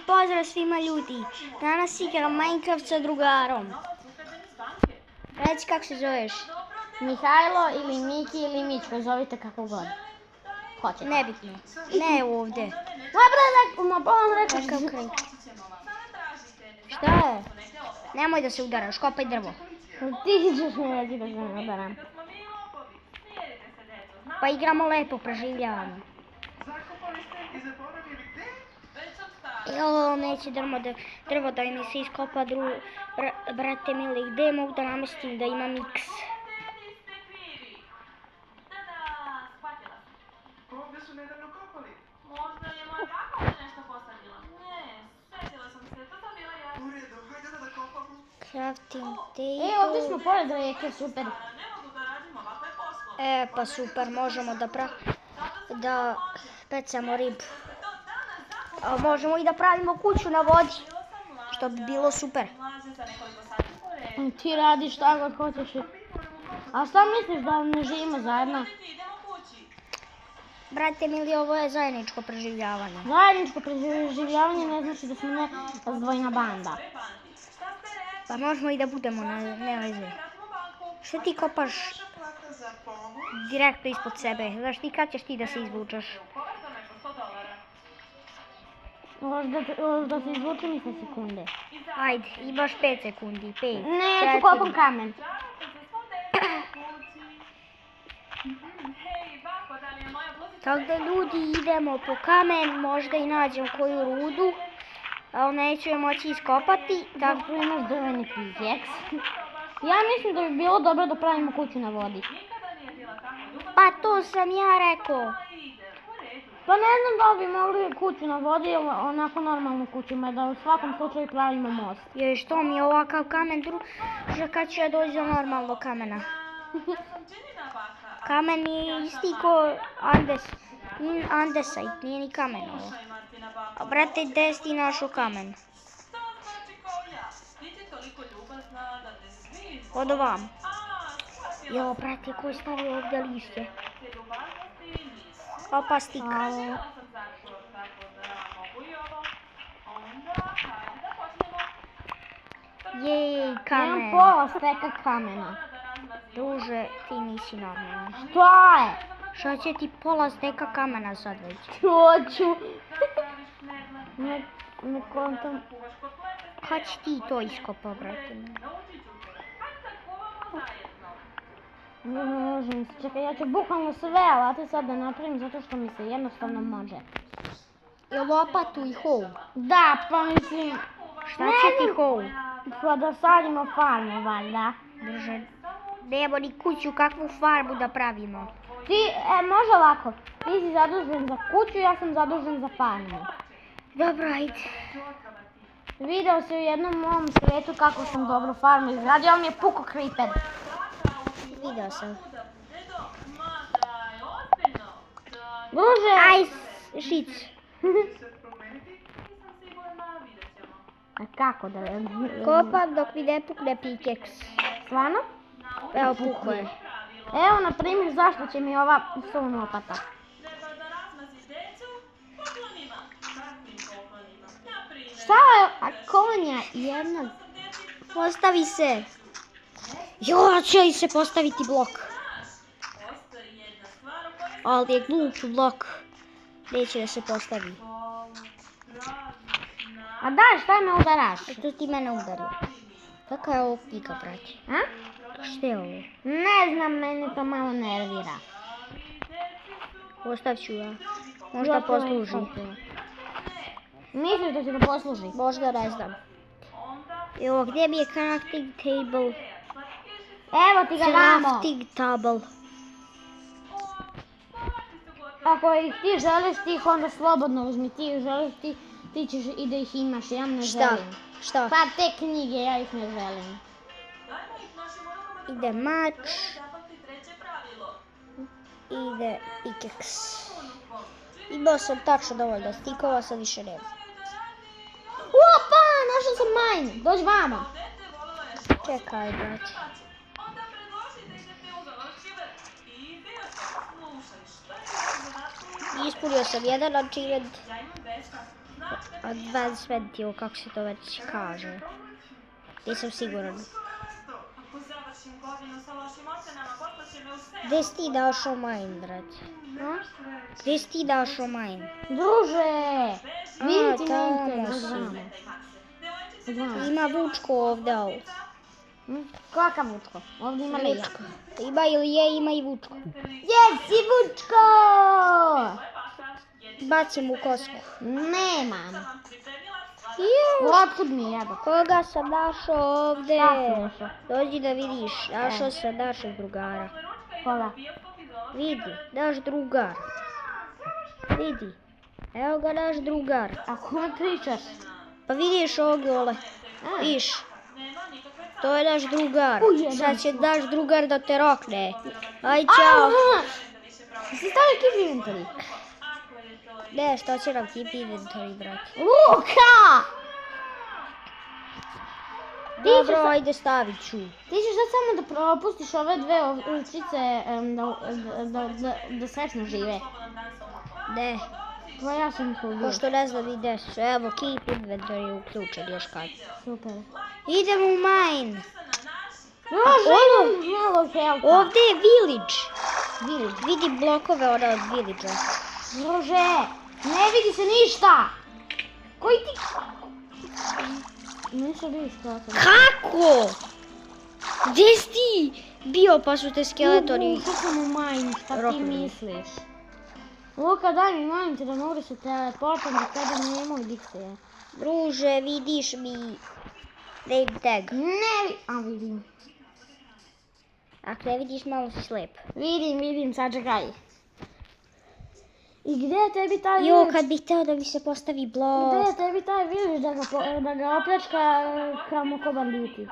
Pozdrav svima ljudi, danas igram Minecraft sa drugarom. Reci kako se zoveš? Mihajlo ili Miki ili Mičko, zovite kako god. Hoćete. Nebitno, ne ovdje. Rekao. Šta je? Nemoj da se udaraš, kopaj drvo. Ti ćeš mi reći da se ne udaram. Pa igramo lepo, preživljavamo. Jel, neće drvo da mi se iskopa brate mili, gdje mogu da namestim da imam X? Ovdje su nedavno kopali. Možda je moja baka nešto posadila. Ne, sjetila sam se, to sam bila ja. U redu, hajde da kopamo. Crafting table. Ovdje smo pored rijeke, super. Ne mogu da radimo ovakve poslove. Pa super, možemo da pecamo ribu. Možemo i da pravimo kuću na vodi, što bi bilo super. Ti radiš šta god hoćeš. A šta misliš da ne živimo zajedno? Brate mili, ovo je zajedničko preživljavanje. Zajedničko preživljavanje ne znači da smo ne razdvojna banda. Pa možemo i da budemo ne veze. Što ti kopaš direktno ispod sebe? Znaš ti kad ćeš ti da se izvučeš? Da se izvučem i 10 sekunde. Ajde, imaš 5 sekundi, 5. Ne, ja ću kopam kamen. Tako da ljudi idemo po kamen, možda i nađemo koju rudu, ali neću je moći iskopati. Tako tu imaš drveni pickaxe. Ja mislim da bi bilo dobro da pravimo kuću na vodi. Pa to sam ja rekao. Pa ne znam da li bi mogli kuću na vodi ili onako normalnu kuću, da u svakom slučaju pravimo most. Joj, što mi je ovakav kamen druže, kad ću ja doći do normalnog kamena? Kamen je isti ko andesite, nije ni kamen ovo. A brate, gdje si ti našao kamen? Od ovam. Jo, brate, ko je stavio ovdje lišće? Opa, stik. Jej, kamen. Imam pola steka kamena. Druže, ti nisi normalan. Šta je? Šta će ti pola steka kamena sad već? Hoću. Ne kontam. Kad će ti to iskopao, brate? Ne možem se, čekaj, ja ću bukvalno sve alate sad da napravim zato što mi se jednostavno može. I lopatu i hov. Da, pa mislim... Šta će ti hov? Pa da sadimo farmu, valjda. Druže, nemo ni kuću, kakvu farmu da pravimo. Ti, može lako. Ti si zadužen za kuću, ja sam zadužen za farmu. Dobro, ajde. Video si u jednom mom svijetu kako sam dobru farmu izgradio, ali mi je puko creeper. Video sam. Druže! Aj, šic. A kako da... Kopam dok mi ne pukne pikeks. Stvarno? Evo, pukao je. Evo, na primjer, zašto će mi ova sun lopata. Šta je? A konja jedna... Postavi se. Jo, će li se postaviti blok? Ali je glup blok. Neće da se postavi. A daj, šta me udaraš? Što ti mene udario? Kakva je ovo pika, brati? A? Što je ovo? Ne znam, mene to malo nervira. Ostavit ću ja. Možda posluži. Misliš da će da posluži? Možda ne znam. Evo, gdje mi je crafting table? Evo ti ga damo. Crafting table. Ako ih ti želiš, ti ih onda slobodno uzmi. Ti ih želiš, ti ćeš i da ih imaš. Ja ne želim. Šta? Pa te knjige, ja ih ne želim. Ide mač. Ide pikeks. Imao sam tačno dovoljno stikova, sad više nema. Opa, našao sam mine. Dođi vamo. Čekaj, brać. Ispunio sam jedan achievement. Advancement, kako se to već kaže. Nisam siguran. Ako završim godinu sa lošim ocenama, poslaće me u sve. Gdje si ti došao mine, brate? Gdje si ti došao mine? Druže! Vidim ti tamo mene si. znamo. Ima Vučko ovdje ovo. Kakav Vučko? Ovdje ima Lija. Vučko. Ima ili je, ima i Vučko. Jesi Vučko! Bacim u kosku. Nemam. Ju, Otkud mi jeba? koga sam našao ovdje? Šta si našao? Dođi da vidiš, našao sam našeg drugara. Koga? Vidi, naš drugar. Vidi. Evo ga naš drugar. A kome pričaš? Pa vidiš ovo gole. Vidiš. To je naš drugar. Sad će naš drugar da te rokne. Aj, čao. Si stavio keep inventory? Ne, što će nam keep inventory, brate? Luka! Dobro, ajde stavit ću. Ti ćeš sad samo da propustiš ove dve ovčice da srećno žive. Ne, Pa ja sam ih ubio. pošto ne znam gdje su. Evo, keep inventory je uključen još kad. Super. Idemo u mine. Druže, ovo- imam malo helpa. Ovdje je village. Vidi blokove ona od village-a. Druže, ne vidi se ništa. Koji ti... Nisam vidiš kako. Kako? Gdje si ti bio pa su te skeletori? Ušao sam u mine, šta ti Roknuli. misliš? Luka, daj mi, molim te da mogu da se teleportam da tebe nemoj dikse je. Druže, vidiš mi name tag. Ne, a vidim. Ako ne vidiš, malo si slep. Vidim, sad čekaj. I gdje je tebi taj Jo, village? kad bih htio da mi se postavi Gdje blok. je tebi taj village da ga opljačka kamo ko banditi?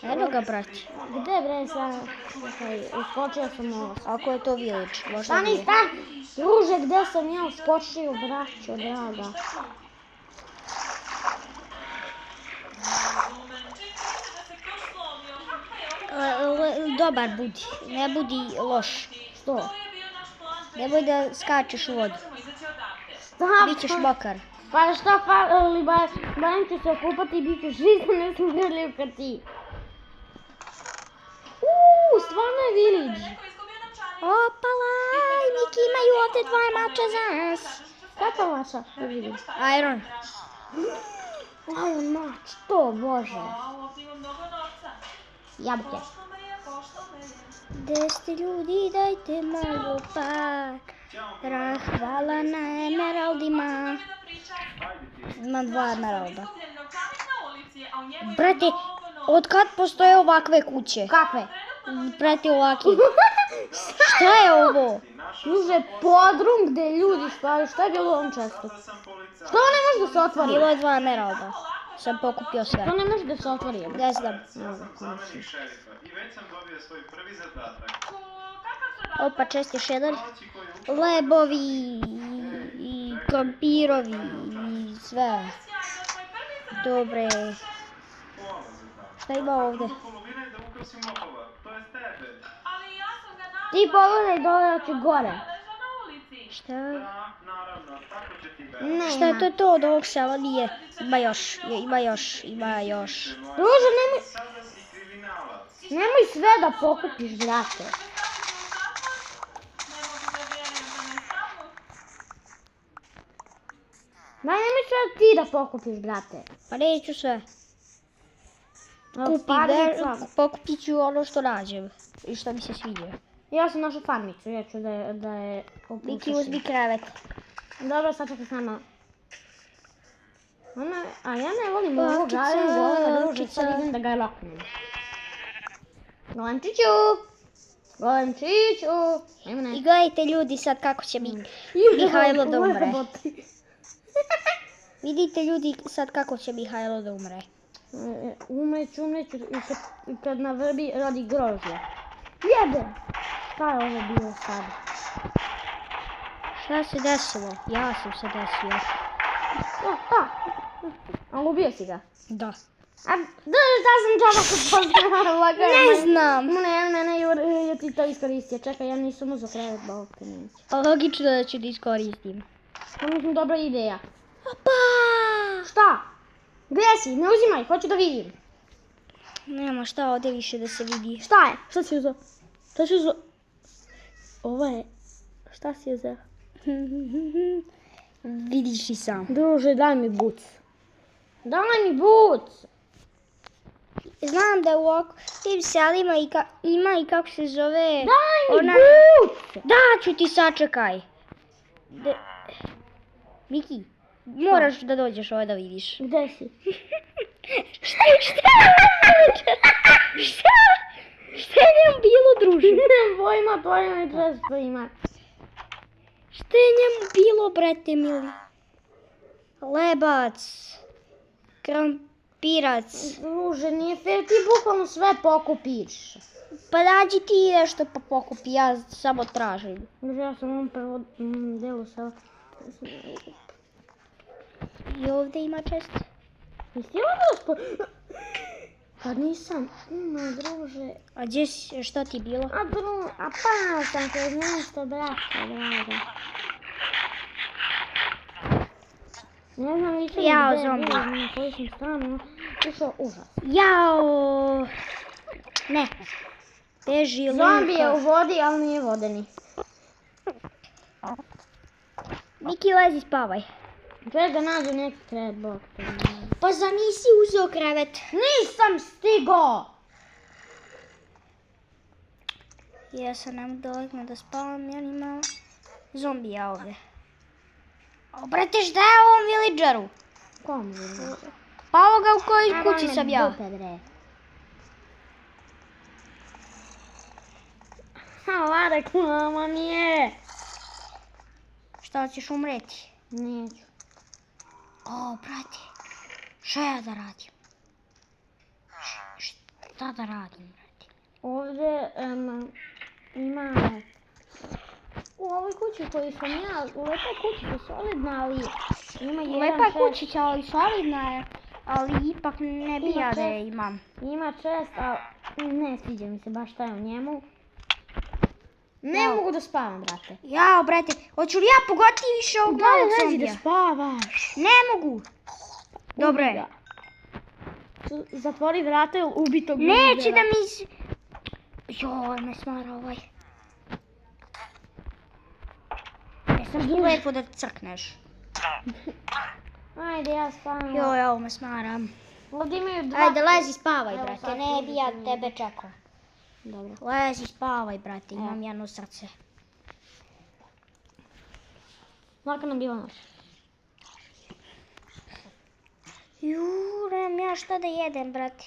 Eno ga, brać. Gdje bre sad? Čekaj, uskočio sam ovo. Ako je to village, možda Stani, nije. stani! Druže, gdje sam ja uskočio, braćo, draga? Dobar budi, ne budi loš. Što? Nemoj da skačeš u vodu. Stop! Bićeš mokar. Pa šta fali, barem ću se okupati i bit ću žiza, ne sam gledljiv kad ti. Stvarno je village. Opala, Miki imaju ovdje dva mača za nas. Kako vaša village? Iron. Aj, mač, to, bože. Jabuke. Gde ste ljudi, dajte malo pak. Hvala na emeraldima. Imam 2 emeralda. Brate, od kad postoje ovakve kuće? Kakve? Brate, ovaki. Šta je ovo? Druže, podrum gdje ljudi spavaju, šta je bilo u ovom čestu? Što ne može da se otvori? Bilo je 2 emeralda. Sam pokupio sve. Što ne može da se otvori? Ne znam. Zameni šerifa i već sam dobio svoj prvi zadatak. Opa, čest još jedan. Lebovi i kampirovi i sve. Dobre. Šta ima ovdje? Polovina je da ukrasim lopova, to je tebe. Ti pogledaj dole, hoću gore. Šta? Da, naravno, tako će ti biti. Ne, Šta je to od ovog sela? Nije. Ima još. Druže, Sada si kriminalac. nemoj sve da pokupiš, brate. Daj, nemoj sve ti da pokupiš, brate. Pa neću sve. Farmica. Pokupit ću ono što nađem. I što mi se sviđa. Ja sam našla farmicu, ja ću da je Miki, opušaš. uzmi krevet. Dobro, sad čekaj s nama. A ja ne volim Ovčica, ovog, ali golema druže, ovčica. sad idem da ga loknem. Golemčiću! Golemčiću! Ajmo ne. I gledajte ljudi sad kako će Mihajlo da umre. Vidite ljudi sad kako će Mihajlo da umre. Umreću i kad na vrbi rodi grožđe. Jebe! Šta je ovo bilo sad? Šta se desilo? Ja sam se desio. Ali ubio si ga. Da. A da sam čovjek upoznala. Ne znam. Ne, Jure ti to iskoristio. Čekaj, ja nisam uzao krevet, bog te neće. Pa logično da ću da iskoristim. To mislim dobra ideja. Opa! Šta? Gdje si? Ne uzimaj, hoću da vidim. Nema šta ovdje više da se vidi. Šta je? Šta si uzeo? Šta si uzeo? Ovo je... Šta si uzeo? Vidiš i sam. Druže, daj mi buc. Daj mi buc! Znam da je u oko... Vidim se, ali ima i kako se zove... Daj mi buc! Da, ću ti sačekaj. Miki, moraš da dođeš ovdje da vidiš. Gdje si? Šta je njemu bilo, druže? Nemam pojma, to je mi često ima. Šta je njemu bilo, brate mili? Lebac. Krampirac. Druže, nije fair, ti bukvalno sve pokupiš. Pa dađi ti nešto pa pokupi, ja samo tražim. Druže, ja sam u ovom prvom delu sela. I ovdje ima čest. Jesi ti ovo Pa nisam, druže. A gdje si, što ti bilo? A pa sam kroz nešto, brate, draga. Ne znam više Jao, gdje je zombi. bio, na koju sam stranu ušao užas. Jao! Ne. Beži Zombi je u Luka. vodi, ali nije vodeni. Miki, lezi spavaj. Čekaj da nađu neki krevet, bok te. Pa za nisi uzeo krevet. Nisam stigao! Ja sam nam dolegla da spavam, ja nimam zombija ovdje. O, brate, šta je u ovom villageru? Kom vidim? Pa ovoga u kojoj kući sam ja. Hala, reklama mi je. Šta ćeš umreti? Neću. O, brate, šta ja da radim? Šta da radim, brate? Ovdje ima... U ovoj kući koju sam ja, u lepoj kući je solidna, ali ima jedan Lepa je čest. kućića, ali solidna je, ali ipak ne bi Ima ja da čest. je imam. Ima čest, ali ne sviđa mi se baš šta je u njemu. Ne Jao. mogu da spavam, brate. Jao, brate, hoću li ja pogoditi više ovog malog Lezi zombija? da spavaš. Ne mogu. Dobro je. Zatvori vrata ili ubitog Neće da mi... Joj, me smara ovaj. Jesam ti lepo da crkneš. Ajde, ja spavam. Joj, ovo me smaram. Ovdje imaju dva... Ajde, lezi spavaj, Evo, brate, sad ne bi ja idem. tebe čekao. Dobro. Lezi spavaj, brate, imam jedno srce. Laka nam bila noć. Nemam ja šta da jedem, brate.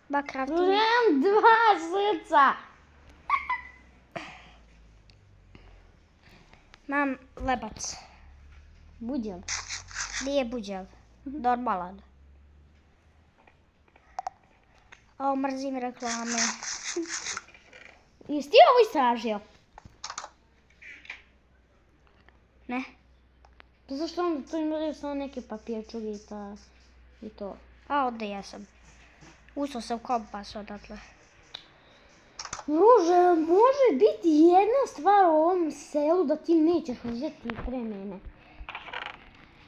Bakrafti. Imam dva srca. Mam lebac. Buđel. Nije buđel. Normalan. O, mrzim reklame. Jesi ti ovo istražio? Ne. Pa zašto onda tu imaju samo neke papirčuge i to? A, ovdje jesam. Usao sam kompas odatle. Druže, može biti jedna stvar u ovom selu da ti nećeš uzeti pre mene.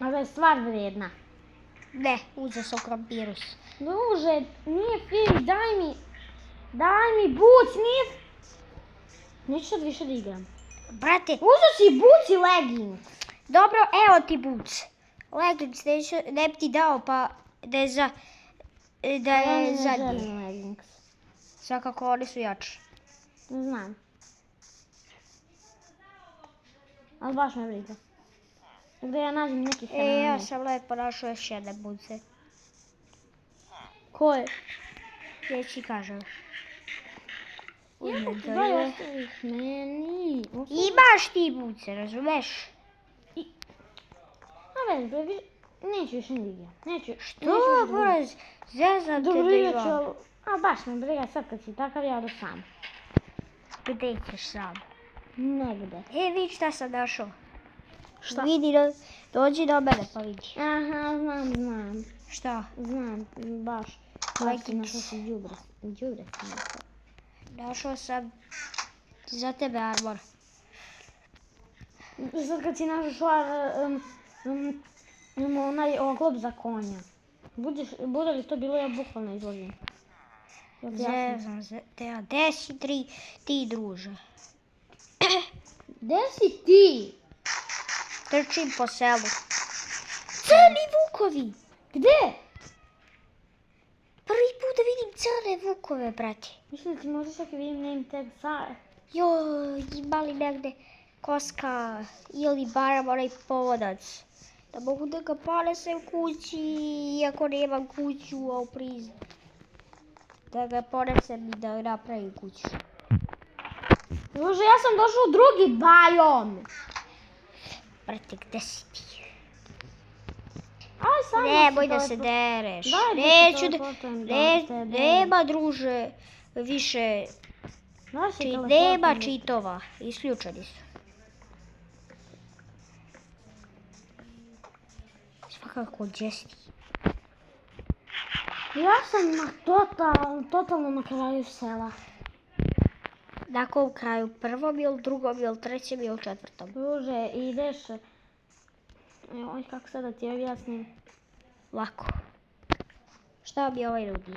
A da je stvar vrijedna. Ne, uzao sam krompirus. Druže, nije fair, daj mi buc, nije... Neću sad više da igram. Brate, Uzeo si buc i legging. dobro, evo ti buc. Leggings ne bi ti dao, pa da je za... Da je zadnji. želim leggings. Svakako oni su jači. Znam. Ali baš me briga. Da ja nađem neki Ja fenomen. sam lepo našao još jedne buce. Ko je? Ja ti kažem. Daj ostavi ih meni. Imaš ti buce, razumeš? A već, bre, neću više ni igram. Neću. To mora zezam te Dobro, da ja ću, imam. a baš me briga sad kad si takav, ja odo sam. Gdje ćeš sam? Negde. Vidi šta sam našao. Šta? Vidi, dođi do mene pa vidi. Aha, znam. Šta? Znam, baš. Leggings. Baš našao si đubre. Đubre sam našao. Našao sam za tebe armor. Sad kad si našla onaj oklop za konja. Bude li to bilo, ja bukvalno izlazim. Zezam se, gde si ti druže? Gde si ti? Trčim po selu. Crni vukovi! Gde? Prvi put da vidim crne vukove, brate. Mislim da ti možeš čak i vidim name tag sa... Joj, ima li negde koska ili barem onaj povodac. Da mogu da ga ponesem kući, iako nemam kuću, a u priz. Da ga ponesem i da napravim kuću. Druže, ja sam došla u drugi bajom. Brate, gde si ti? Aj, sam Nemoj da se dereš. Daj da se Neću da... teleportujem do tebe. Nema, druže, više... Daj se Nema teleportujem. čitova. Isključeni su. Svakako, gdje si ti? Ja sam totalno na kraju sela. Na kom kraju? Prvom ili drugom ili trećem ili četvrtom? Druže, ideš... Oj, kako sad da ti objasnim? Lako. Šta mi ovaj nudi?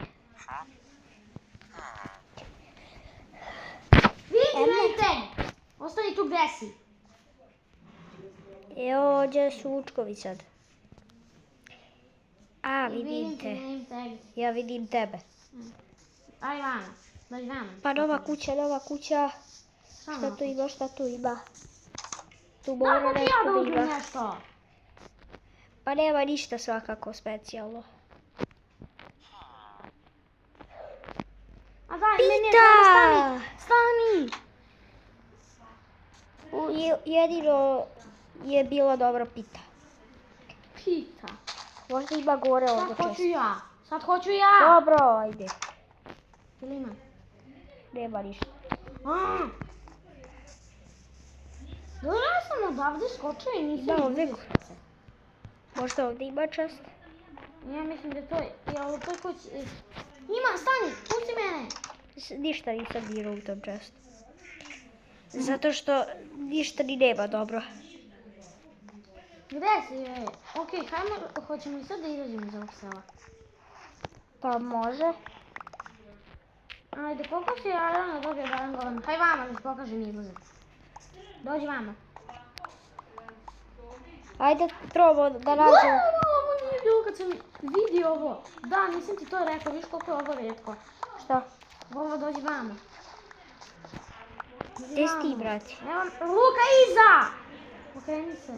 Vidi name tag! Ostani tu gde si. Evo, gdje su učkovi sad? A, vidim Vidim ti te. name tag. Ja vidim tebe. Aj vamo, dođi vamo. Pa nova kuća. Samo. Šta tu ima? Tu Da, mora mogu ja nešto da da uzmem ima. nešto. Pa nema ništa svakako specijalno. A daj, meni je treba Pita! stani. Jedino je bila dobra pita. Pita. Možda ima gore Sad ovdje hoću često. ja. Sad hoću ja. Dobro, ajde. Ili ima? Nema ništa. Dobro, ja sam odavde skočila i nisam Da, vidio. ovdje. Možda ovdje ima čest? Ja mislim da je to, jel u toj kući... Ima, stani, pusti mene. Ništa nisam dirao u tom čestu. Zato što ništa ni nema dobro. Gde si, ej? Okej, hajmo, hoćemo i sad da izađemo iz ovog sela. Pa može. Ajde, koliko si Arana dobio barem golem? Haj vama da ti pokažem izlazak. Dođi vama. Ajde probamo da nađemo. Ovo nije bilo kad sam vidio ovo. Da, nisam ti to rekao, viš koliko je ovo rijetko. Šta? Ovo, dođi vama. Gdje si ti, brati? Evo, Luka iza! Okreni se.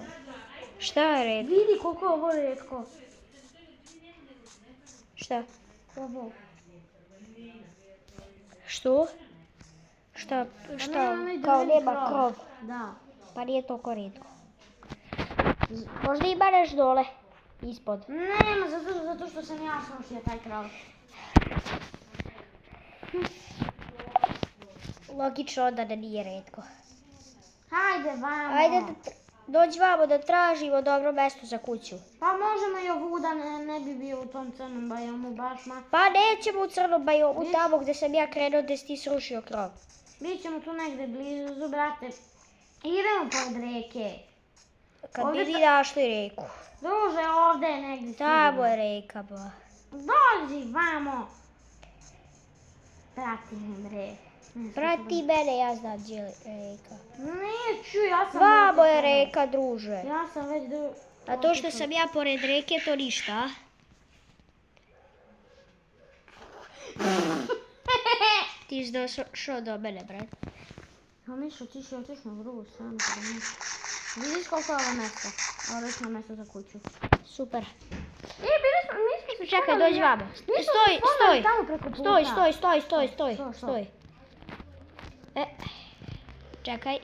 Šta je red? Vidi koliko je ovo rijetko. Šta? Ovo. Što? Šta? onaj Kao drveni nema krov. Da. Pa nije toliko rijetko. Možda ima neš dole. Ispod. Nema, zato što sam ja srušio taj krov. Logično onda da nije rijetko. Hajde vamo. Ajde dođi vamo da tražimo dobro mjesto za kuću. Pa možemo i ovuda, ne bi bio u tom crnom bajomu baš ma. Pa nećemo u crnom bajomu, tamo gdje sam ja krenuo gdje si ti srušio krov. Bićemo tu negdje blizu, brate. Idemo pored reke. Kad Ovdje bi vi našli reku. Druže, ovdje je negdje. Tamo je reka, ba. Dođi vamo. Prati me, bre. Prati mene, ja znam gdje je reka. Neću, ja sam... Vamo je reka, druže. Ja sam već... A to što sam ja pored reke, to ništa, a? Ti si došao do mene, brat. Ja Mišo, ti si otišao na drugu stranu. Vidiš koliko je ovo mjesto? Ovo je lično mjesto za kuću. Super. Mi smo se Čekaj, spomnali dođi na- vamo. Mi smo se spomnali tamo preko puta. Što? Stoj. Čekaj.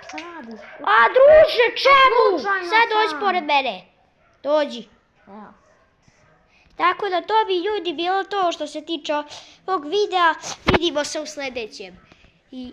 Šta radiš? A druže, čemu? Slučajno Sad dođi sam. pored mene. Dođi. Evo. Tako da to bi ljudi bilo to što se tiče ovog videa. Vidimo se u sljedećem. I